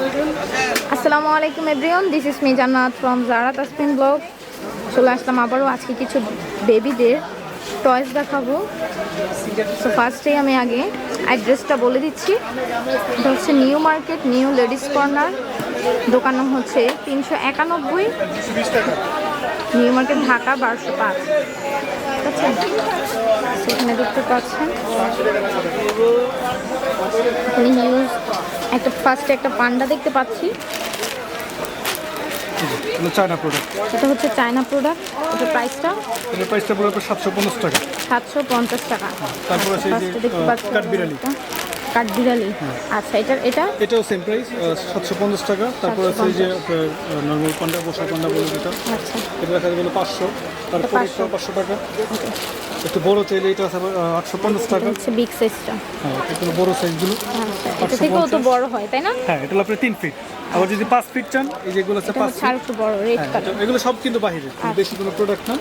আসসালামু আলাইকুম everyone, this is me জান্নাত ফ্রম জারা তাসপিন ব্লগ। চলে আসলাম আবারও আজকে কিছু বেবিদের টয়েস দেখাবো। সো ফার্স্টেই আমি আগে অ্যাড্রেসটা বলে দিচ্ছি। এটা হচ্ছে new market, new ladies corner. দোকান নাম হচ্ছে 391, নিউ মার্কেট, ঢাকা 1205। ঠিক আছে, সেখানে দেখতে পাচ্ছেন হিউজ একটা ফার্স্টে একটা পান্ডা দেখতে পাচ্ছি। চায়না প্রোডাক্ট, এটা হচ্ছে চায়না প্রোডাক্ট। এটার প্রাইসটা পুরো 750 টাকা। 750 টাকা। তারপর আছে এই যে দেখতে পাচ্ছি কাঠবিড়ালি। কাঠবিড়ালি, আচ্ছা। এটাও সেম প্রাইস 750 টাকা। তারপর আছে এই যে নরমাল পান্ডা, বসার পান্ডা বলে যেটা, আচ্ছা, এটা দেখা যাবে 500। তারপর এটা 500 টাকা। একটু বড় চাইলে এটা আছে 850 টাকা। হচ্ছে বিগ সাইজটা। হ্যাঁ, এটা বড় সাইজগুলো। আচ্ছা, এটা থেকেও তো বড় হয়, তাই না? হ্যাঁ, এটা হলো আপনার 3 ফিট। আবার যদি 5 ফিট চান, এই যেগুলো আছে 5 ফিট। আর একটু বড় রেড কালার। এগুলো সব কিন্তু বাহিরে, বেশি কোনো প্রোডাক্ট না।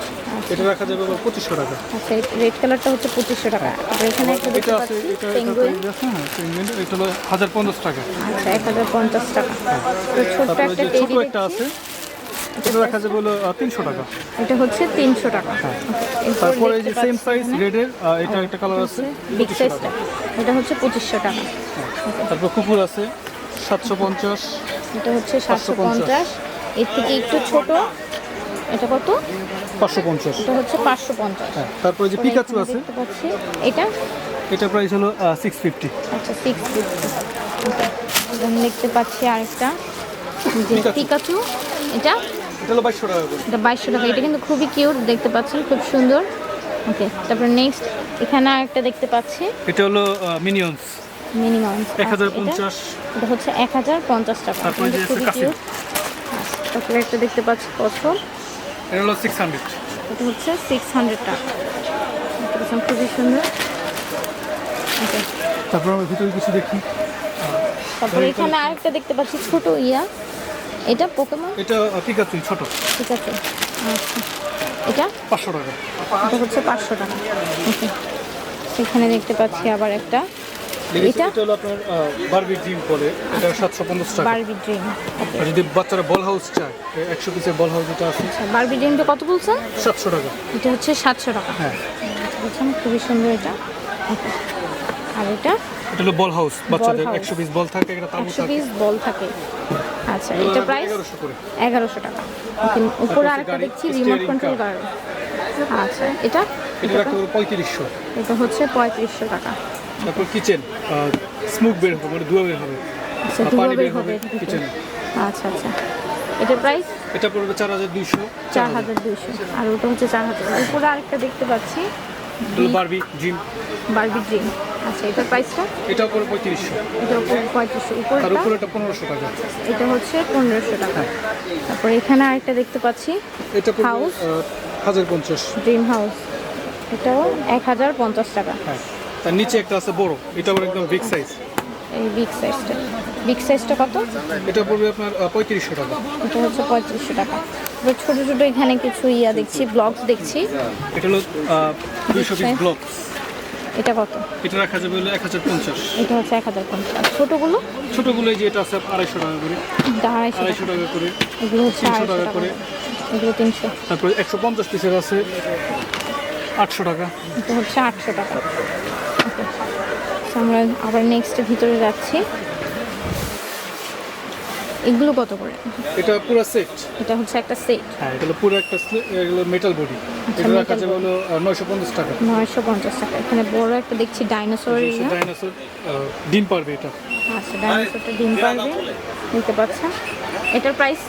এটা রাখা যাবে 2500 টাকা। আচ্ছা, রেড কালারটা হচ্ছে 2500 টাকা। আর এখানে একটা দেখতে এটা আছে, পাচ্ছি এটা পেঙ্গুইন। হ্যাঁ, পেঙ্গুইন। এটা হলো 1050 টাকা। আচ্ছা, 1050 টাকা। তো ছোট তারপরে একটা যে ছোট টেডি একটা আছে, এটা রাখা যাবে হলো 300 টাকা। এটা হচ্ছে 300 টাকা। তারপরে এই যে সেম সাইজ রেডের এটা একটা কালার আছে, বিগ সাইজটা, এটা হচ্ছে 2500 টাকা। তারপর কুকুর আছে 750। এটা হচ্ছে 750। এর থেকে একটু ছোট, এটা কত? 550। এটা হচ্ছে 550। হ্যাঁ, তারপরে যে পিকাচু আছে, দেখতে পাচ্ছি এটা। এটা প্রাইস হলো 650। আচ্ছা, 650। এবং দেখতে পাচ্ছি আরেকটা যে পিকাচু, এটা এটা হলো 2200 টাকা করে। এটা 2200 টাকা। এটা কিন্তু খুবই কিউট, দেখতে পাচ্ছেন, খুব সুন্দর। ওকে, তারপর নেক্সট এখানে আরেকটা দেখতে পাচ্ছি, এটা হলো মিনিয়ন্স মিনিমাম 1050। এটা হচ্ছে 1050 টাকা। তারপরে যে খুবই কাসিম, কিউট। তারপরে একটা দেখতে পাচ্ছি কত, এটা হলো 600। এটা হচ্ছে 600 টাকা। দেখতে পাচ্ছেন, খুবই সুন্দর। ওকে, তারপর আমরা ভিতরে কিছু দেখি। তারপরে এখানে আরেকটা দেখতে পাচ্ছি ছোট এটা পোকেমন। এটা পিকাচু ছোট, ঠিক আছে, আচ্ছা। এটা 500 টাকা। এটা হচ্ছে 500 টাকা। ওকে, সেখানে দেখতে পাচ্ছি আবার একটা, এটা এটা হলো আপনার বারবি ড্রিম বলে, এটা 750 টাকা। Barbie dream. ওকে, আর যদি বাচ্চারা বল হাউস চায়, 100 পিসের বল হাউস যেটা আছে, আচ্ছা, বারবি ড্রিমটা কত বলছেন? 700 টাকা। এটা হচ্ছে 700 টাকা। হ্যাঁ, বুঝছেন, খুবই সুন্দর এটা। ওকে, আর এটা এটা হলো বল হাউস, বাচ্চাদের house। 100 পিস বল থাকে, এটা তাবু 100 থাকে। পিস বল থাকে। আচ্ছা, এটা প্রাইস 1100 করে। 1100 টাকা। ওকে, উপরে আরেকটা গাড়ি, দেখছি রিমোট steering কন্ট্রোল car। গাড়ি। আচ্ছা, এটা এটা রাখতে হবে 3500। এটা হচ্ছে 3500 টাকা। তারপর কিচেন, স্মোক বের হবে, মানে ধোঁয়া বের হবে, আচ্ছা, আর ধোঁয়া পানি বের বের হবে হবে কিচেনে। আচ্ছা, আচ্ছা। এটার প্রাইস এটা পড়বে 4200। 4200। আর ওটা হচ্ছে 4000। উপরে আরেকটা দেখতে পাচ্ছি বারবি ড্রিম, বারবি ড্রিম। আচ্ছা, এটার প্রাইসটা? এটাও পড়বে 3500। এটা উপরে 3500। তার উপরটা উপরে এটা 1500 টাকা। এটা হচ্ছে 1500 টাকা। তারপরে এখানে আরেকটা দেখতে পাচ্ছি এটা পড়বে হাউস, 1050। Dream house. এটাও 1050 টাকা। হ্যাঁ, তার নিচে একটা আছে বড়, এটা আবার একদম বিগ সাইজ। এই বিগ সাইজটা কত? এটা পড়বে আপনার 3500 টাকা। এটা হচ্ছে 3500 টাকা। এবার ছোট ছোট এখানে কিছু দেখছি, ব্লগস দেখছি। এটা হলো 200 পিস ব্লক। এটা কত? এটা রাখা যাবে হলো 1050। এটা হচ্ছে 1050। আর ছোটগুলো? ছোটগুলো এই যে এটা আছে 250 টাকা করে, এটা 250 250 টাকা করে, এগুলো হচ্ছে 300 250 টাকা টাকা করে। এগুলো 300। তারপর 150 পিসের আছে 800 টাকা। এটা হচ্ছে 800 টাকা। ওকে, আমরা আবার নেক্সট ভিতরে যাচ্ছি। এগুলো কত করে? এটা পুরো সেট। এটা হচ্ছে একটা সেট। হ্যাঁ, এটা হলো পুরো একটা এগুলো মেটাল বডি। এটা রাখা যাবে হলো 950 টাকা। 950 টাকা। এখানে বড় একটা দেখছি ডাইনোসরের ডাইনোসর ডিম পারবে এটা। আচ্ছা, ডাইনোসরটা ডিম পারবে, নিতে পারছেন। এটার প্রাইস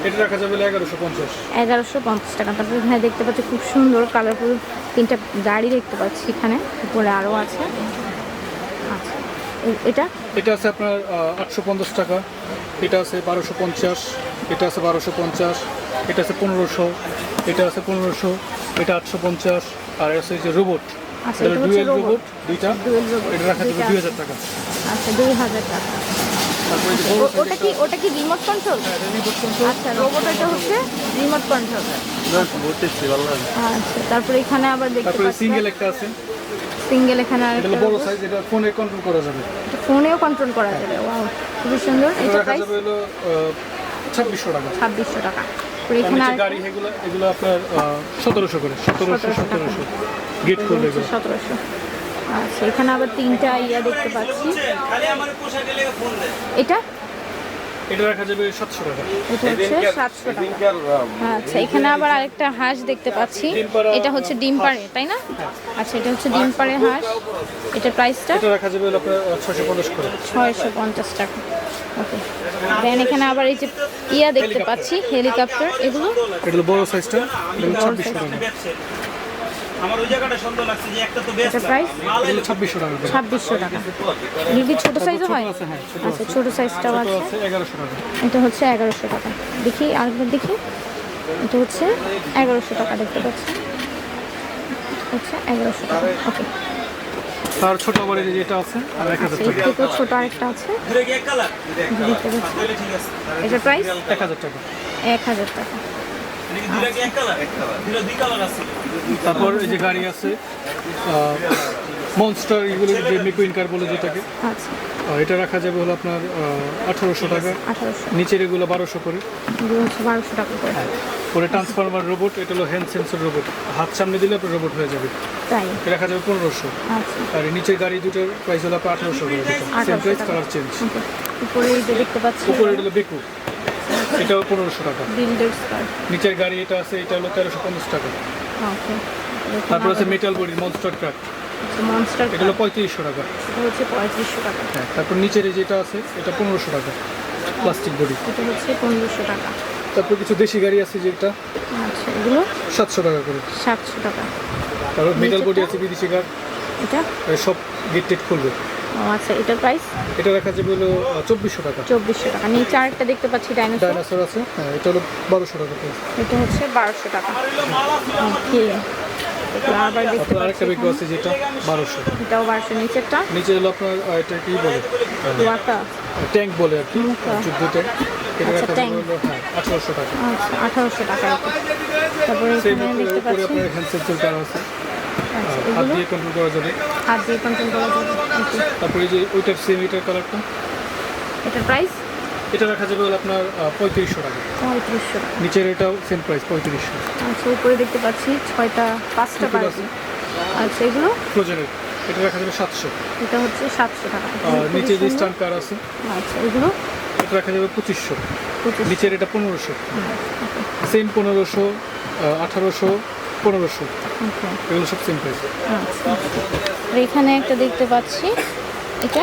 এটা রাখা যাবে হলো 1150। 1150 টাকা। তারপরে এখানে দেখতে পাচ্ছি খুব সুন্দর কালারফুল 3টা গাড়ি দেখতে পাচ্ছি এখানে, উপরে আরও আছে। আচ্ছা, এটা এটা আছে আপনার 850 টাকা। এটা আছে 1250। এটা আছে 1250। এটা আছে 1500। এটা আছে 1500। এটা 850। আর আছে যে রোবট, আচ্ছা, এটা এটা হচ্ছে ডুয়েল রোবট দুইটা। Dual robot. এটা রাখা যাবে 2000 টাকা। আচ্ছা, 2000 টাকা। তারপরে যে বড় ওটা কি রিমোট কন্ট্রোল? Remote control. আচ্ছা, রোবট এটা হচ্ছে রিমোট কন্ট্রোল। আচ্ছা, তারপরে এখানে আবার দেখতে তারপরে পাচ্ছি সিঙ্গেল একটা আছে, সিঙ্গেল। এখানে এটা আরেকটা হলো বড় সাইজ, এটা ফোনে কন্ট্রোল করা যাবে। ফোনেও কন্ট্রোল করা যাবে। ওয়াও, খুবই সুন্দর। এটা এটা রাখা প্রাইস যাবে হলো 2600 টাকা। 2600 টাকা। তো আর এখানে নিচে আর গাড়ি এগুলো আপনার 1700 করে, 1700 গেট করলে এগুলো। 1700। আচ্ছা, এখানে আবার 3টা ইয়া দেখতে পাচ্ছি। এটা এটা রাখা যাবে 700 টাকা। এটা হচ্ছে 700 টাকা। আচ্ছা, এখানে আবার আরেকটা হাঁস দেখতে পাচ্ছি। ডিম পাড়া এটা হচ্ছে ডিম পাড়ে, তাই না? আচ্ছা, এটা হচ্ছে ডিম পাড়ে হাঁস। এটা প্রাইসটা এটা রাখা যাবে হলো আপনার 650 করে। 650 টাকা। ওকে, দেন এখানে আবার এই যে ইয়া দেখতে পাচ্ছি, হেলিকপ্টার। এগুলো এগুলো বড় সাইজটা, এগুলো 2600 টাকা। আমার ওই জায়গাটা সুন্দর লাগছে যে একটা তো এটা প্রাইস এগুলো 2600 টাকা করে। 2600 টাকা। এগুলো কি ছোট সাইজও হয়? আছে, হ্যাঁ, ছোট আচ্ছা, আছে। ছোট সাইজটাও ছোট আছে। আছে 1100 টাকা। এটা হচ্ছে 1100 টাকা। দেখি আরেকবার দেখি। এটা হচ্ছে 1100 টাকা দেখতে পাচ্ছি। হচ্ছে 1100 টাকা। ওকে, আর ছোট বড় যেটা আছে আর 1000 এই টাকা। থেকে ছোট আরেকটা আছে ঘুরে গিয়ে কালার দেখতে পাচ্ছি। তাহলে ঠিক আছে এটা প্রাইস 1000 টাকা। 1000 টাকা। নাকি ঘুরে গিয়ে এক কালার ঘুরে দুই কালার আছে তারপর এই যে গাড়ি আছে মনস্টার, এগুলো যে মিকুইন কার বলে যেটাকে, আচ্ছা, এটা রাখা যাবে হলো আপনার 1800 টাকা। 1800। নিচের এগুলো 1200 করে। এগুলো হচ্ছে 1200 টাকা করে। পরে ট্রান্সফরমার রোবট, এটা হলো হ্যান্ড সেন্সর রোবট, হাত সামনে দিলে আপনার রোবট হয়ে যাবে, তাই? এটা রাখা যাবে 1500। আচ্ছা, আর এই নিচের গাড়ি দুটোর প্রাইস হলো আপনার 1800 করে। সেম 1800 প্রাইস, টাকা। Colour change. ওকে, উপরে এই যে দেখতে পাচ্ছি উপরে এটা হলো বেকু, এটাও 1500 টাকা। বিল্ডার্স কার। নিচের গাড়ি এটা আছে, এটা হলো 1350 টাকা। ওকে, তারপর আছে metal body monster truck, monster এটা হলো 3500 টাকা। এটা হচ্ছে 3500 টাকা। হ্যাঁ, তারপর নিচের এই যেটা আছে এটা 1500 টাকা, প্লাস্টিক বডি। এটা হচ্ছে 1500 টাকা। তারপর কিছু দেশি গাড়ি আছে যেটা আচ্ছা, এগুলো 700 টাকা করে। 700 টাকা। তারপর মেটাল বডি নিচেরটা? আছে বিদেশি গাড়ি, এটা সব গেট টেট খুলবে। ও আচ্ছা, এটার প্রাইস এটা রাখা যাবে হলো 2400 টাকা। 2400 টাকা। নিচে আরেকটা দেখতে পাচ্ছি ডাইনোসর। ডাইনোসর আছে, হ্যাঁ, এটা হলো 1200 টাকা প্রাইস। এটা হচ্ছে 1200 টাকা। ওকে, আবার দেখতে তারপর আরেকটা পাচ্ছি বেকু আছে যেটা 1200। এটাও 1200। নিচেরটা নিচে হলো আপনার এটা কি বলে, ওয়াকা। ট্যাঙ্ক বলে আর কি, নৌকা। যুদ্ধ ট্যাঙ্ক। এটা আচ্ছা, রাখা ট্যাঙ্ক। যাবে হলো 1800 টাকা। আচ্ছা, 1800 টাকা এটা। তারপরে সেই এখানে দেখতে উপরে পাচ্ছি আপনার হ্যান্ড সেন্সর কার আছে, আচ্ছা, হাত এগুলো দিয়ে কন্ট্রোল করা যাবে। হাত দিয়ে কন্ট্রোল করা যাবে। ওকে, তারপরে এই যে ওইটার সেম এটার কালারটা, এটার প্রাইস এটা রাখা যাবে হলো আপনার 3500 টাকা। 3500 টাকা। নিচের এটাও সেম প্রাইস 3500। আচ্ছা, উপরে দেখতে পাচ্ছি 5টা উপরে বাড়ি। আচ্ছা, এগুলো ফ্রোজেনের এটা রাখা যাবে 700। এটা হচ্ছে 700 টাকা। আর খুবই নিচে যে সুন্দর। স্টান্ট কার আছে আচ্ছা, এগুলো এটা রাখা যাবে 2500। 2500। নিচের এটা 1500, সেম 1500, 1800, 1500, ওকে, এগুলো সব সেম প্রাইস। আচ্ছা। আর এখানে একটা দেখতে পাচ্ছি, এটা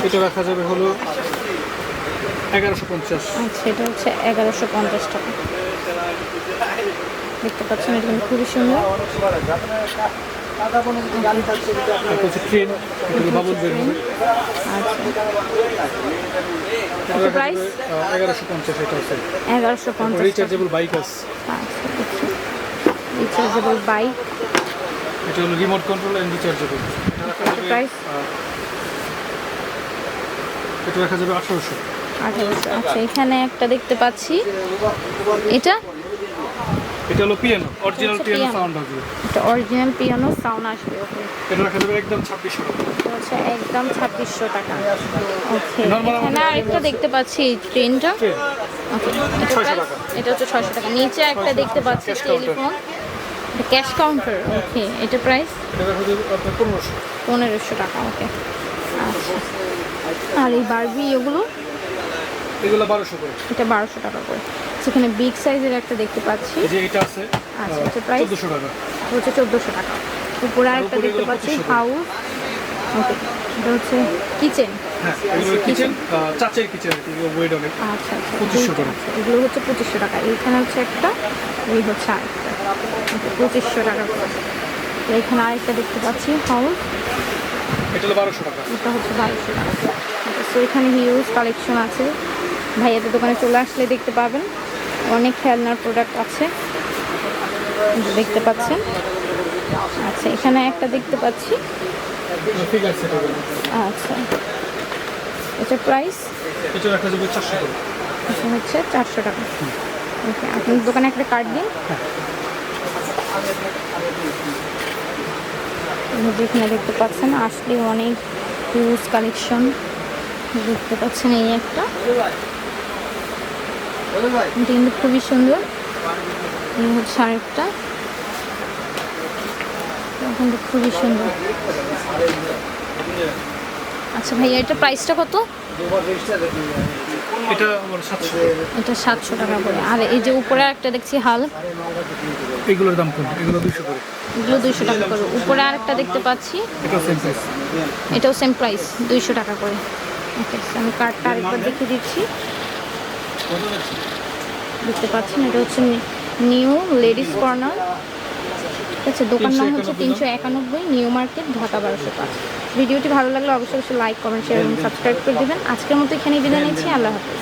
এটা রাখা যাবে হলো 1150। আচ্ছা, এটা হচ্ছে 1150 টাকা। দেখতে পাচ্ছেন, এটা কিন্তু খুবই সুন্দর। তারপর হচ্ছে ট্রেন, এটা বাবুল বের হবে, আচ্ছা, এটা রাখা প্রাইস? যাবে 1150। এটা আছে 1150 টাকা। রিচার্জেবল বাইক আছে, আচ্ছা, দেখছি রিচার্জেবল বাইক। এটা হলো remote control and rechargeable. Price এটা রাখা যাবে 1800। 1800। আচ্ছা, এখানে একটা দেখতে পাচ্ছি, এটা এটা হলো পিয়ানো, অরিজিনাল হচ্ছে পিয়ানো piano। সাউন্ড হবে। এটা অরিজিনাল পিয়ানো সাউন্ড আসবে। ওকে, এটা রাখা যাবে একদম 2600 টাকা। এটা হচ্ছে একদম 2600 টাকা। ওকে, Normal এখানে আরেকটা দেখতে পাচ্ছি ট্রেনটা। ট্রেন ওকে, এটা 600 প্রাইস? টাকা। এটা হচ্ছে 600 টাকা। নিচে একটা দেখতে পাচ্ছি Cash counter। Telephone, cash counter. Okay, এটা প্রাইস এটা রাখা যাবে আপনার 1500। 1500 টাকা। ওকে, আচ্ছা। আর এই বারবি এগুলো এগুলো 1200 করে। এটা 1200 টাকা করে। সেখানে বিগ সাইজের একটা দেখতে পাচ্ছি। এই যে এটা আছে আচ্ছা, এটা প্রাইস 1400 টাকা। হচ্ছে 1400 টাকা। উপরে আরেকটা উপরে দেখতে এগুলো পাচ্ছি 2500 করে। হাউস। ওকে, এটা হচ্ছে কিচেন। হ্যাঁ, এগুলো কিচেন, চাচের কিচেন আর কি, ওয়েট অনেক। আচ্ছা, আচ্ছা, 2500 করে। আচ্ছা, এগুলো হচ্ছে 2500 টাকা। এইখানে হচ্ছে একটা, এই হচ্ছে আরেকটা। ওকে, 2500 টাকা করে। তো এখানে আরেকটা দেখতে পাচ্ছি হাউস, এটা হলো 1200 টাকা। এটা হচ্ছে 1200 টাকা। তো এখানে হিউজ কালেকশন আছে। ভাইয়াদের দোকানে চলে আসলে দেখতে পাবেন, অনেক খেলনার প্রোডাক্ট আছে, দেখতে পাচ্ছেন। আচ্ছা, এখানে একটা দেখতে পাচ্ছি। ঠিক আছে, এটা বলুন। আচ্ছা, এটা প্রাইস এটা রাখা যাবে 400 টাকা। এটা হচ্ছে 400 টাকা। ওকে, আপনার দোকানে একটা কার্ড দিন। যেখানে দেখতে পাচ্ছেন আসলে অনেক হিউজ কালেকশন দেখতে পাচ্ছেন। এই একটা এটা কিন্তু খুবই সুন্দর। এই হচ্ছে আরেকটা, কিন্তু খুবই সুন্দর। আচ্ছা ভাইয়া, এটা প্রাইসটা কত? এটা আমার 700। এটা 700 টাকা করে। আর এই যে উপরে একটা দেখছি হাল, এগুলোর দাম কম, এগুলো 200 করে। এগুলো 200 টাকা করে। উপরে আরেকটা দেখতে পাচ্ছি, এটা সেম প্রাইস। এটাও সেম প্রাইস, 200 টাকা করে। ওকে, আমি কার্ডটা আরেকবার দেখিয়ে দিচ্ছি। দেখতে পাচ্ছেন এটা হচ্ছে নিউ লেডিস কর্নার। আচ্ছা, দোকান নাম হচ্ছে 391 নিউ মার্কেট, ঢাকা 1205। ভিডিওটি ভালো লাগলে অবশ্যই লাইক, কমেন্ট, শেয়ার এবং সাবস্ক্রাইব করে দেবেন। আজকের মতো এখানেই বিদায় নিচ্ছি। আল্লাহ হাফেজ।